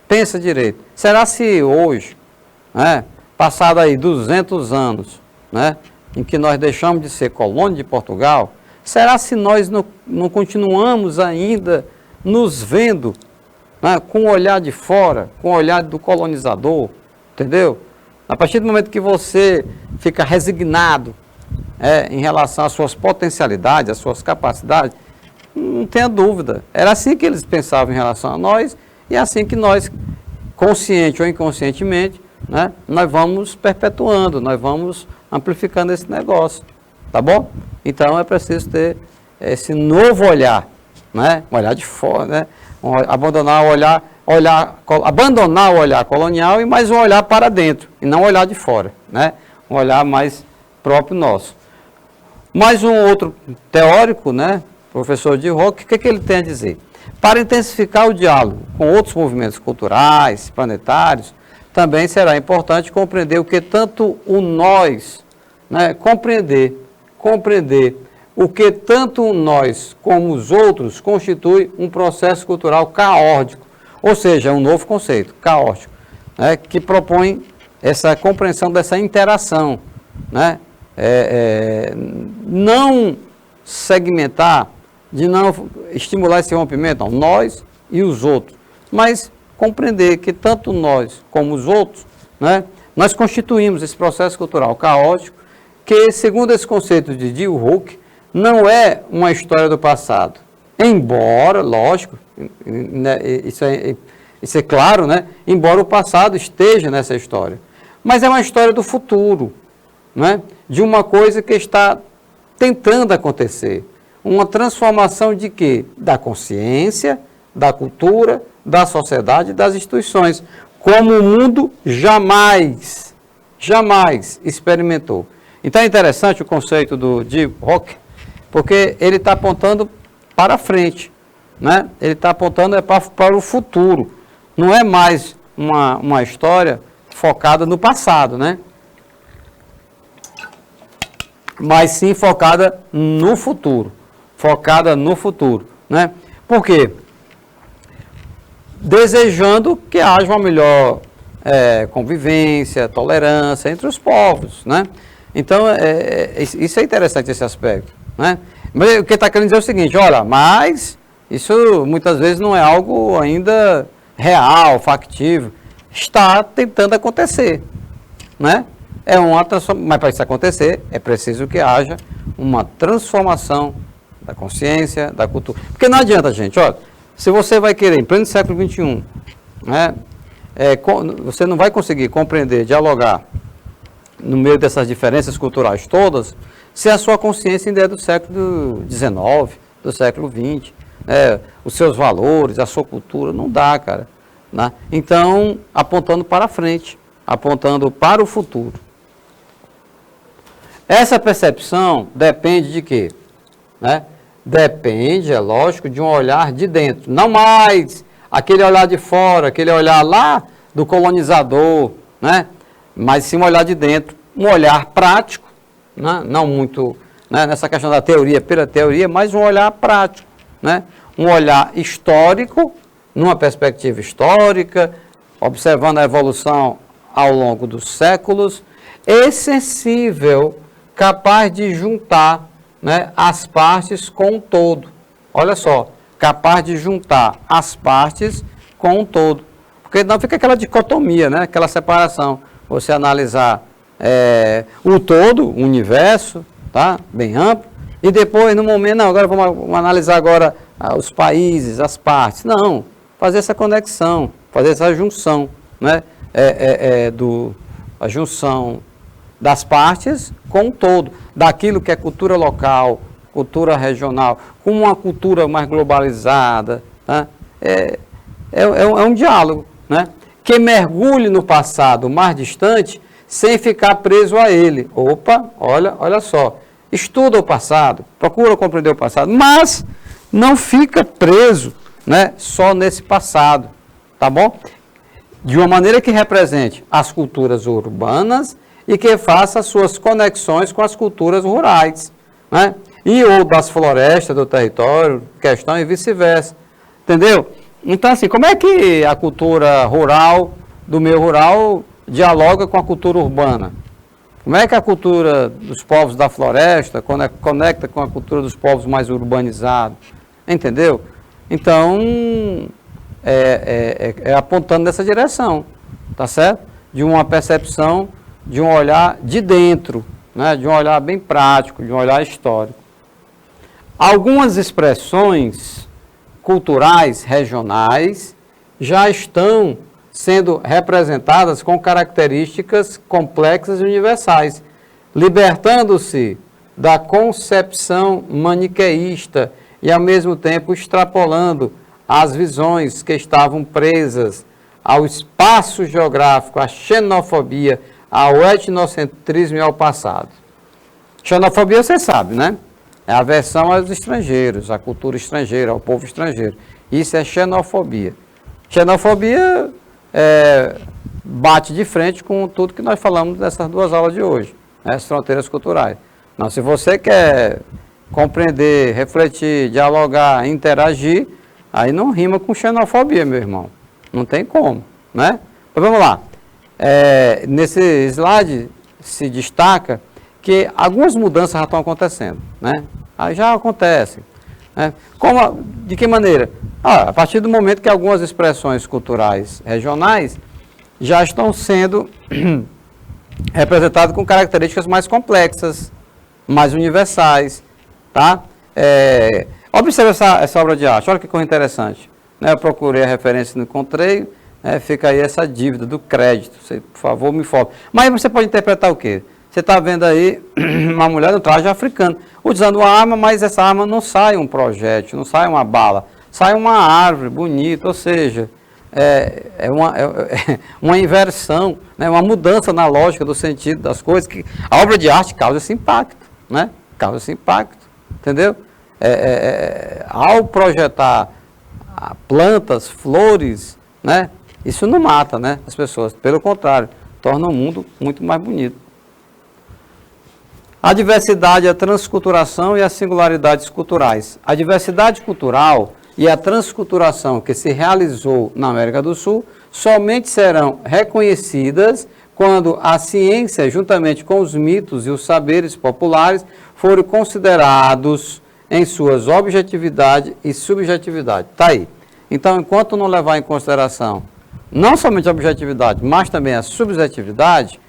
pensa direito. Será se hoje, né, passado aí 200 anos, né, em que nós deixamos de ser colônia de Portugal, será se nós não continuamos ainda nos vendo, né, com o olhar de fora, com o olhar do colonizador, entendeu? A partir do momento que você fica resignado em relação às suas potencialidades, às suas capacidades, não tenha dúvida. Era assim que eles pensavam em relação a nós, e é assim que nós, consciente ou inconscientemente, né, nós vamos perpetuando, nós vamos amplificando esse negócio, tá bom? Então é preciso ter esse novo olhar, né? Um olhar de fora, né? Abandonar o olhar colonial e mais um olhar para dentro, e não um olhar de fora, né? Um olhar mais próprio nosso. Mais um outro teórico, né? Professor de Rock, o que ele tem a dizer? Para intensificar o diálogo com outros movimentos culturais, planetários, também será importante compreender o que tanto o nós, né? Compreender o que tanto nós como os outros constitui um processo cultural caótico, ou seja, um novo conceito, caótico, né? Que propõe essa compreensão dessa interação, né? Não segmentar, de não estimular esse rompimento, não, nós e os outros, mas compreender que tanto nós como os outros, né, nós constituímos esse processo cultural caótico, que, segundo esse conceito de Dio Huck, não é uma história do passado. Embora, lógico, né, isso é claro, né, embora o passado esteja nessa história, mas é uma história do futuro, né, de uma coisa que está tentando acontecer. Uma transformação de quê? Da consciência, da cultura, da sociedade e das instituições, como o mundo jamais experimentou. Então é interessante o conceito do Dio Huck, porque ele está apontando para frente, né? Ele está apontando para o futuro. Não é mais uma história focada no passado, né? Mas sim focada no futuro. Né? Por quê? Desejando que haja uma melhor convivência, tolerância entre os povos, né? Então, isso é interessante, esse aspecto, né? Mas o que está querendo dizer é o seguinte, olha, mas isso muitas vezes não é algo ainda real, factível, está tentando acontecer, né? Mas para isso acontecer, é preciso que haja uma transformação da consciência, da cultura. Porque não adianta, gente, olha, se você vai querer, em pleno século XXI, né, você não vai conseguir compreender, dialogar no meio dessas diferenças culturais todas, se a sua consciência ainda é do século XIX, do século XX, os seus valores, a sua cultura, não dá, cara. Né? Então, apontando para frente, apontando para o futuro. Essa percepção depende de quê? Né? Depende, é lógico, de um olhar de dentro. Não mais aquele olhar de fora, aquele olhar lá do colonizador, né? Mas sim um olhar de dentro, um olhar prático, né? Não muito, né, nessa questão da teoria pela teoria, mas um olhar prático, né? Um olhar histórico, numa perspectiva histórica, observando a evolução ao longo dos séculos, e sensível, capaz de juntar, né, as partes com o todo. Olha só, capaz de juntar as partes com o todo. Porque não fica aquela dicotomia, né, aquela separação. Você analisar o todo, o universo, tá, bem amplo, e depois, no momento, não, agora vamos analisar agora os países, as partes. Não, fazer essa conexão, fazer essa junção, né, a junção das partes com o todo, daquilo que é cultura local, cultura regional, com uma cultura mais globalizada, tá? É um diálogo, né? Que mergulhe no passado mais distante sem ficar preso a ele. Opa, olha só, estuda o passado, procura compreender o passado, mas não fica preso, né, só nesse passado, tá bom? De uma maneira que represente as culturas urbanas e que faça as suas conexões com as culturas rurais, né? E ou das florestas do território, questão e vice-versa, entendeu? Então, assim, como é que a cultura rural, do meio rural, dialoga com a cultura urbana? Como é que a cultura dos povos da floresta conecta com a cultura dos povos mais urbanizados? Entendeu? Então, apontando nessa direção, tá certo? De uma percepção, de um olhar de dentro, né? De um olhar bem prático, de um olhar histórico. Algumas expressões culturais regionais já estão sendo representadas com características complexas e universais, libertando-se da concepção maniqueísta e, ao mesmo tempo, extrapolando as visões que estavam presas ao espaço geográfico, à xenofobia, ao etnocentrismo e ao passado. Xenofobia, você sabe, né? É a aversão aos estrangeiros, à cultura estrangeira, ao povo estrangeiro. Isso é xenofobia. Xenofobia bate de frente com tudo que nós falamos nessas duas aulas de hoje, né? As fronteiras culturais. Não, se você quer compreender, refletir, dialogar, interagir, aí não rima com xenofobia, meu irmão. Não tem como, né? Mas vamos lá. Nesse slide se destaca que algumas mudanças já estão acontecendo, né? Aí já acontecem. Né? De que maneira? A partir do momento que algumas expressões culturais regionais já estão sendo representadas com características mais complexas, mais universais, tá? Observe essa obra de arte, olha que coisa interessante. Né? Eu procurei a referência e não encontrei, fica aí essa dívida do crédito, você, por favor, me informe. Mas você pode interpretar o quê? Você está vendo aí uma mulher no traje africano, usando uma arma, mas essa arma não sai um projétil, não sai uma bala, sai uma árvore bonita, ou seja, uma inversão, né? Uma mudança na lógica do sentido das coisas, que a obra de arte causa esse impacto, né? Causa esse impacto, entendeu? Ao projetar plantas, flores, né? Isso não mata, né, as pessoas, pelo contrário, torna o mundo muito mais bonito. A diversidade, a transculturação e as singularidades culturais. A diversidade cultural e a transculturação que se realizou na América do Sul somente serão reconhecidas quando a ciência, juntamente com os mitos e os saberes populares, forem considerados em suas objetividade e subjetividade. Está aí. Então, enquanto não levar em consideração não somente a objetividade, mas também a subjetividade,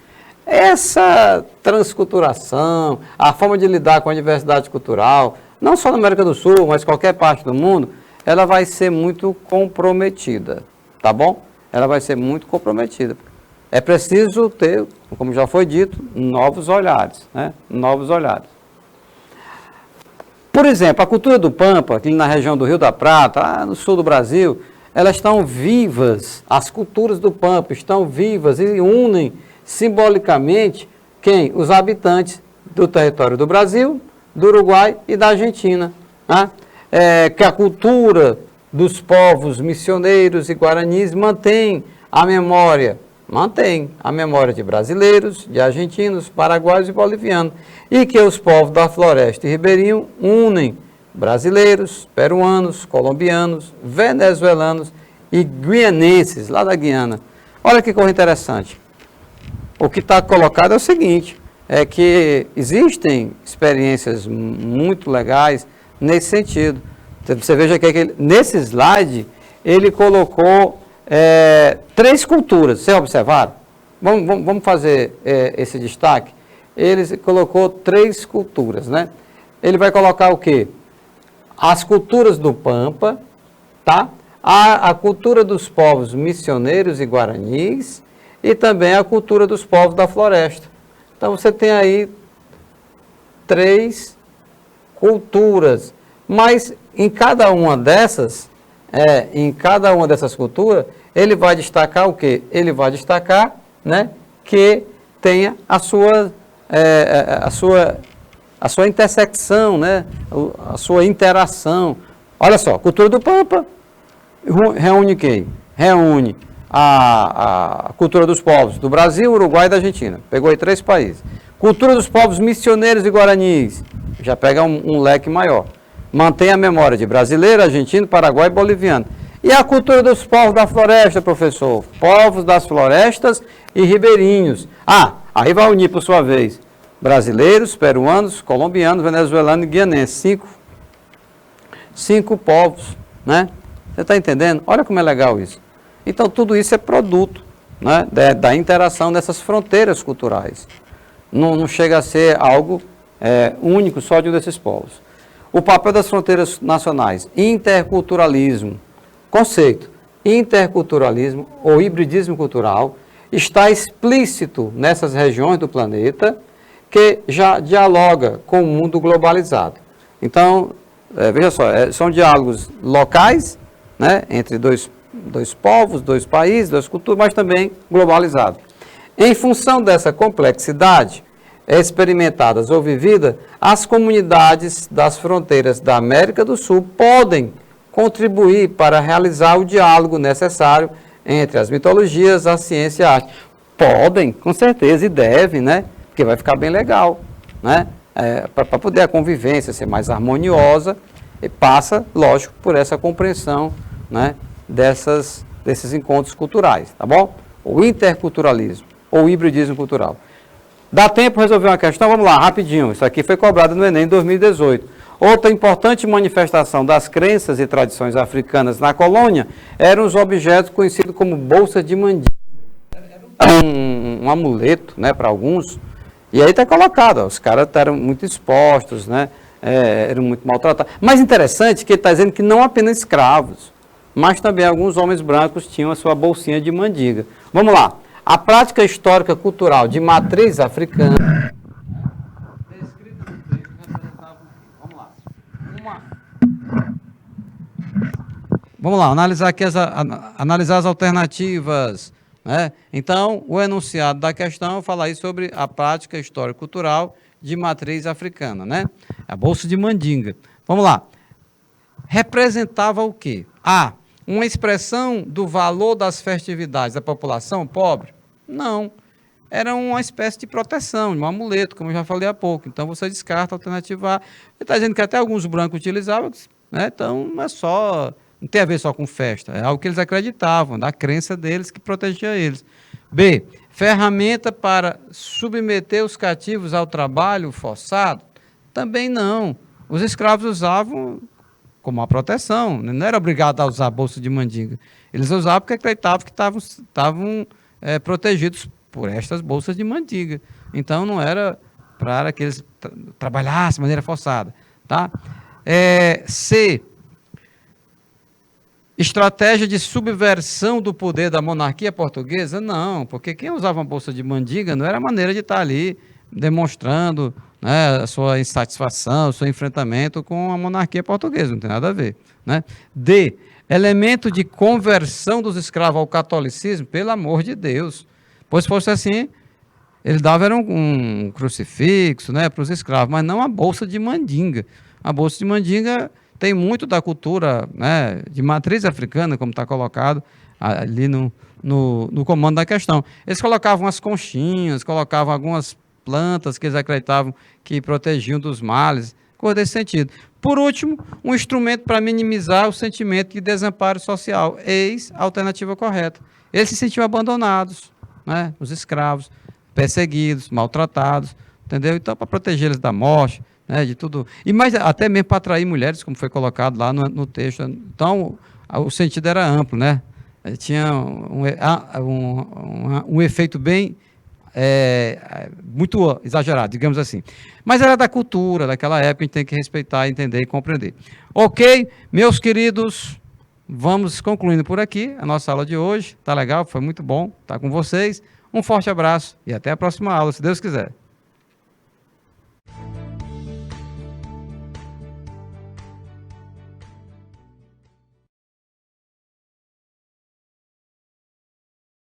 essa transculturação, a forma de lidar com a diversidade cultural, não só na América do Sul, mas qualquer parte do mundo, ela vai ser muito comprometida, tá bom? Ela vai ser muito comprometida. É preciso ter, como já foi dito, novos olhares, né? Novos olhares. Por exemplo, a cultura do Pampa, aqui na região do Rio da Prata, lá no sul do Brasil, elas estão vivas, as culturas do Pampa estão vivas e unem simbolicamente quem? Os habitantes do território do Brasil, do Uruguai e da Argentina. Né? Que a cultura dos povos missioneiros e guaranis mantém a memória de brasileiros, de argentinos, paraguaios e bolivianos. E que os povos da floresta e ribeirinho unem brasileiros, peruanos, colombianos, venezuelanos e guianenses, lá da Guiana. Olha que coisa interessante. O que está colocado é o seguinte, é que existem experiências muito legais nesse sentido. Você veja que nesse slide ele colocou 3 culturas, vocês observaram? Vamos fazer esse destaque. Ele colocou 3 culturas, né? Ele vai colocar o quê? As culturas do Pampa, tá? A cultura dos povos missioneiros e guaranis e também a cultura dos povos da floresta. Então você tem aí 3 culturas, mas em cada uma dessas culturas, ele vai destacar o quê? Ele vai destacar, né, que tenha a sua intersecção, né, a sua interação. Olha só, cultura do Pampa reúne quem? Reúne a cultura dos povos do Brasil, Uruguai e da Argentina. Pegou aí 3 países. Cultura dos povos missioneiros e guaranis. Já pega um leque maior. Mantém a memória de brasileiro, argentino, paraguai e boliviano. E a cultura dos povos da floresta, professor? Povos das florestas e ribeirinhos. Aí vai unir, por sua vez, brasileiros, peruanos, colombianos, venezuelanos e guianenses. 5 povos, né? Você está entendendo? Olha como é legal isso. Então, tudo isso é produto, né, da interação dessas fronteiras culturais. Não chega a ser algo único só de um desses povos. O papel das fronteiras nacionais, interculturalismo, conceito, interculturalismo ou hibridismo cultural, está explícito nessas regiões do planeta que já dialoga com o mundo globalizado. Então, veja só, são diálogos locais, né, entre dois povos, dois países, duas culturas, mas também globalizados. Em função dessa complexidade experimentadas ou vivida, as comunidades das fronteiras da América do Sul podem contribuir para realizar o diálogo necessário entre as mitologias, a ciência e a arte. Podem, com certeza, e devem, né? Porque vai ficar bem legal, né? Para poder a convivência ser mais harmoniosa, e passa, lógico, por essa compreensão, né, desses encontros culturais, tá bom? O interculturalismo, ou hibridismo cultural. Dá tempo de resolver uma questão? Vamos lá, rapidinho. Isso aqui foi cobrado no Enem em 2018. Outra importante manifestação das crenças e tradições africanas na colônia eram os objetos conhecidos como bolsa de mandinga. Um amuleto, né, para alguns. E aí está colocado, ó, os caras eram muito expostos, né, eram muito maltratados. Mas interessante que ele está dizendo que não apenas escravos, mas também alguns homens brancos tinham a sua bolsinha de mandinga. Vamos lá. A prática histórica cultural de matriz africana. Vamos lá, analisar aqui analisar as alternativas. Né? Então, o enunciado da questão fala aí sobre a prática histórico-cultural de matriz africana, né? A bolsa de mandinga. Vamos lá. Representava o quê? A. Uma expressão do valor das festividades da população pobre? Não. Era uma espécie de proteção, de um amuleto, como eu já falei há pouco. Então, você descarta a alternativa A. Ele está dizendo que até alguns brancos utilizavam, né? Então, não é só... Não tem a ver só com festa, é algo que eles acreditavam, da crença deles que protegia eles. B. Ferramenta para submeter os cativos ao trabalho forçado? Também não. Os escravos usavam como uma proteção, não era obrigado a usar a bolsa de mandinga. Eles usavam porque acreditavam que estavam protegidos por estas bolsas de mandinga. Então, não era para que eles trabalhassem de maneira forçada. Tá? C. Estratégia de subversão do poder da monarquia portuguesa? Não, porque quem usava uma bolsa de mandinga não era a maneira de estar ali demonstrando, né, a sua insatisfação, o seu enfrentamento com a monarquia portuguesa, não tem nada a ver. Né? D. Elemento de conversão dos escravos ao catolicismo? Pelo amor de Deus. Pois se fosse assim, eles davam um crucifixo, né, para os escravos, mas não a bolsa de mandinga. A bolsa de mandinga tem muito da cultura, né, de matriz africana, como está colocado ali no comando da questão. Eles colocavam as conchinhas, colocavam algumas plantas que eles acreditavam que protegiam dos males, coisa desse sentido. Por último, um instrumento para minimizar o sentimento de desamparo social. Eis a alternativa correta. Eles se sentiam abandonados, né, os escravos, perseguidos, maltratados, entendeu? Então, para proteger eles da morte, né, de tudo, e mais até mesmo para atrair mulheres, como foi colocado lá no texto. Então, o sentido era amplo, né? Tinha um efeito bem, muito exagerado, digamos assim. Mas era da cultura, daquela época, a gente tem que respeitar, entender e compreender. Ok, meus queridos, vamos concluindo por aqui a nossa aula de hoje. Tá legal? Foi muito bom estar com vocês. Um forte abraço e até a próxima aula, se Deus quiser.